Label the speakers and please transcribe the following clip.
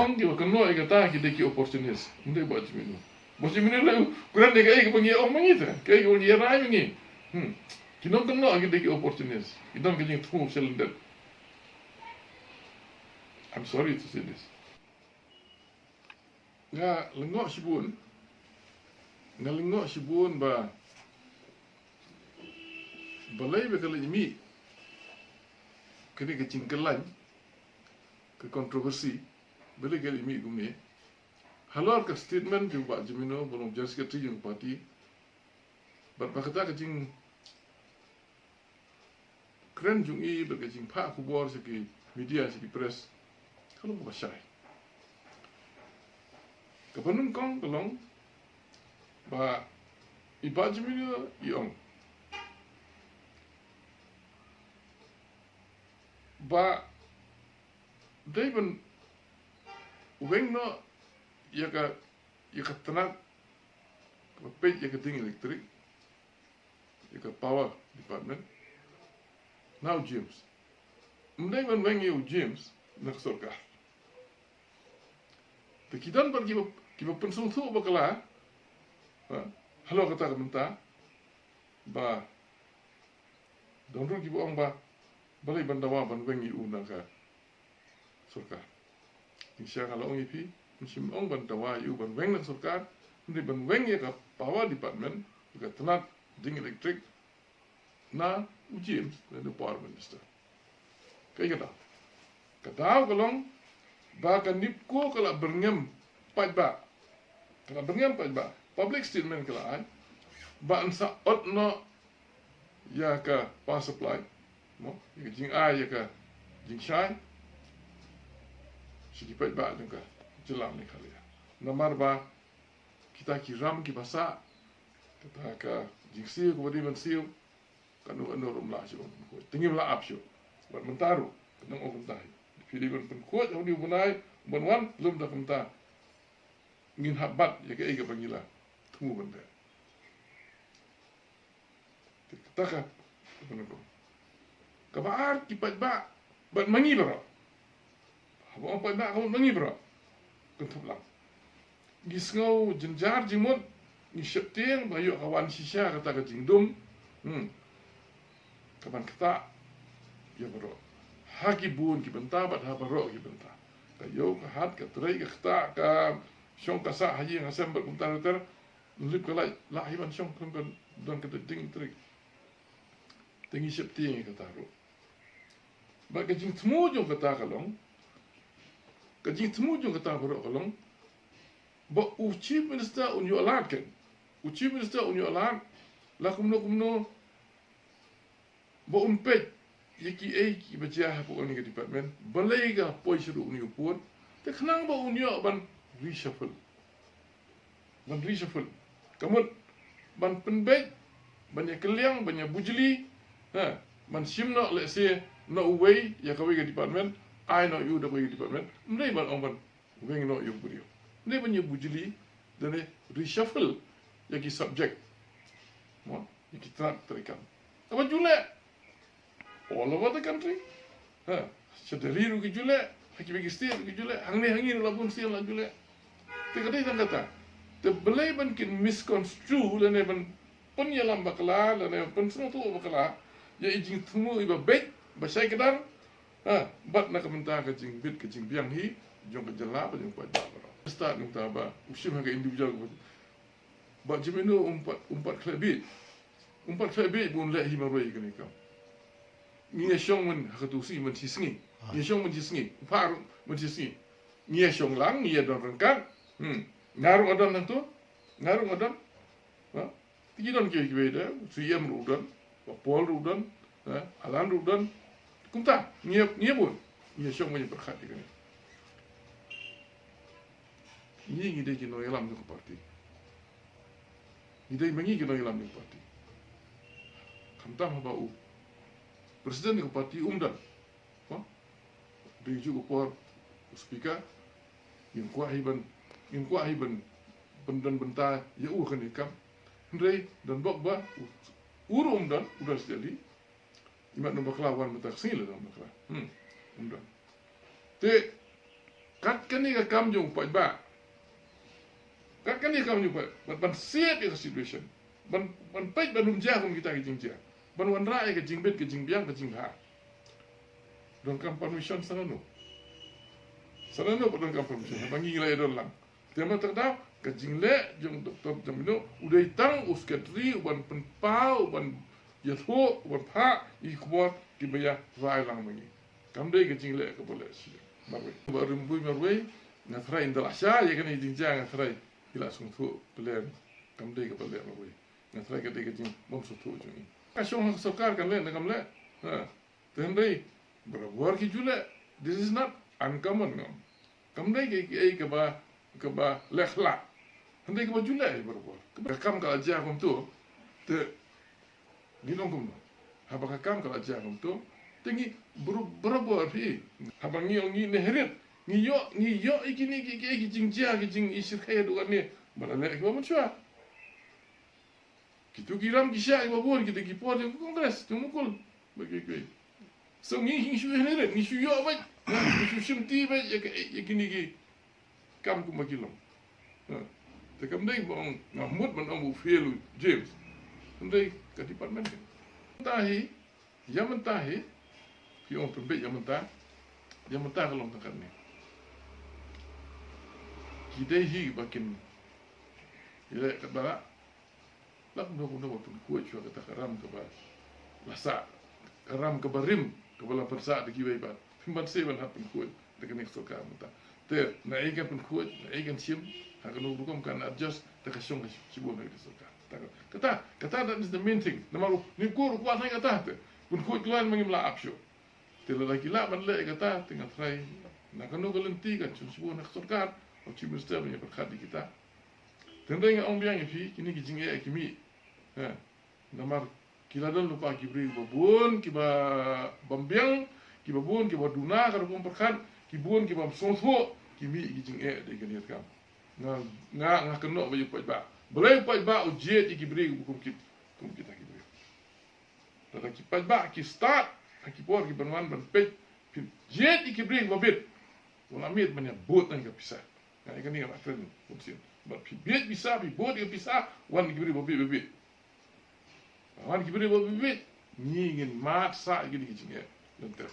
Speaker 1: kong ki keno ai kata ki deki opportunist ndai ba jimino bo jimino la kuran de kai pangi ong mangita kai ko ni rai ngi kinong keno ki deki opportunist idam ki jing thu cylinder. I'm sorry to say this. Nga lengok sibun ba balai ba kala imi kini ke cingkelan ke kontroversi balai kala imi gumni halor ke statement ju ba jimino belum jelas ke tri jung parti ba kata ke jing keren jung i ba ke jing pa kubor seki media seki press kalau ba syai kepenun kong kelong ba iba jimino iong ba daiban weng no yaka tenat pej yaka ding elektrik yaka power department now James daiban weng yu James nak sorka tekidan par kiba pensung thu bakala halo kata kementa ba donron kiba ong ba balai bandawa ban wengi una ka surkar insya kalau ong ipi musim ong bandawa yu ban weng nak surkar ndi ban weng ya ka power department ka tenat ding elektrik na James the power minister kai kata kalong ba kan nipko kala berngem pajba public statement kala ai ba ansa otno ya ka power supply mo jing ai ya ka jing shai sigi pajba jengka jelam ni kali nomor ba kita kiram ki basa kata ka jing siu ko di man siu kanu rum la syu tingim la ap syu ba mentaru nang o bentai Fili ban kuat hau ni bunai banwan lum da kemta ngin habat ya ke ega bangila temu benda ketaka benego kabar kipat ba ban mangi bro habo apa ba hau mangi bro kentup lang gisngau jenjar jimut ni septiang bayu kawan sisa kata ka jingdum kapan kata ya bro haki bun ki benta bat ha baro ki benta ka yo ka hat ka trai ka khta ka shong ka sa haji ngasem bat benta ter lip ka la hiban shong kan don ka ding trik tingi septi ka taru ba ka jing tmu jong ka ta kalong ka jing tmu jong ka ta baro kalong ba u chief minister un yo alat kan u chief minister un yo alat la kumno ba un pej yaki ki baca apa orang ke department balai ga poi seru uni pun te khnang ba uni ban reshuffle kamu ban penbej banyak keliang banyak bujli ban simno let's say no way ya ka ke department I know you da ke department ndai ban ong ban weng no you burio ndai ban bujli dan reshuffle yaki subject mo yaki terikan apa jule all over the country. Sedari rugi jule, haki bagi stir rugi jule, hangi labun stir la jule. Tekadai sang kata, te belai ban kin misconstrue lene ban penyalam bakala, lene pen semua tu bakala, ya ijing temu iba baik, basai kedar, bat nak mentah ke jing bit ke jing biang hi, jong ke jela, jong ke jala. Start nung ba, usim haga individual ko. Ba jimino umpat klebit bun leh hi maroi kini kam. Nia shong men hatusi men sisngi nia shong men sisngi par men sisngi nia shong lang nia don rengkat ngaru adon nang tu ngaru adon tigi don ke beda suyam rudan pol rudan alan rudan kumta nia bun nia shong men berkhat dikani ni ngide ki no yalam ko parti ngide mengi ki no yalam ko parti kamtam ba u Presiden ke parti umdan, dia juga por speaker, yang kuat hiban pendan benta ya kan ikam, Hendrai dan bokba umdan udah jadi, imat nombor kelawan benta kesini lah nombor kelah, umdan. Te kat kan ni ka kam jung pai ba kat kan ni kam jung pai ban siat ke situation ban pai ban umja kum kita ke jingja ban wan rai ke jingbet ke jingbiang ke jingha don kam permission sanano don kam permission bangi lai don lang tema tak dah ke jingle jung doktor jamino udai tang uskatri ban penpau ban yatho ban pha I khwat ki baya vai lang mangi kam dei ke jingle ke boleh si marwe barum bui marwe na thrai indal asha ye kan jingja na thrai ila sung thu plan kam dei ke boleh marwe na thrai ke dei ke jing bom su thu jung ka shong sarkar kan le na kam le ha ten dei berabuar ki jule this is not uncommon ngam kam dei ke ba lekhla handai ke ba jule berabuar kam ka aja kum tu te ni long kum haba kam ka aja kum tu tengi berabuar fi haba ngi nehret ngi yo ikini ki jingjia ki jing isir kaya du ni bala le ke ba mchua kitu kiram kisha ke ba bon kita ki por kongres tu mukul bagi ke so ngi shu nehret ngi shu yo ba ngi shu shimti ba ya kini ki kam kum makilom te kam dei bong ngamut man om fielu James ndai ka department tahi yaman tahi ki on pembe yaman ta kalong takat ni ki dei hi bakin ile ka bala lak no tu ku chu ka karam ka ba lasa karam ka barim ka bala persa de ki bai ba pimban seven happen ku de ka next ka muta te na ikan pun ku na ikan sim akan urukom kan adjust te ka shong si bon de so kata that is the main thing namaru ni ku ku an kata te pun ku keluar mangim la apsho te la kila ban le kata tengah try na kan no galenti kan si bon nak sorkar o chi minister ni berkhat di kita tendai nga ong biang fi kini ki jinge kimi ha namar kila dan lupa kibri babun kiba bambiang kiba bun kiba duna kan kum berkhat kibun kiba songso kimi ki jinge de kan kam nga keno ba yu ba boleh pai ba o jet ki bri kum kita ki bri tata ki pai ba ki start ki por ki banwan ban pe jet ki bri ba bit wala mit ban ya bot nang ka pisah ka ni ka friend option but bit bisa bi bot ki pisah wan ki bri ba bit wan ki bri ba bit ni ngin mat sa ki jinge dan ter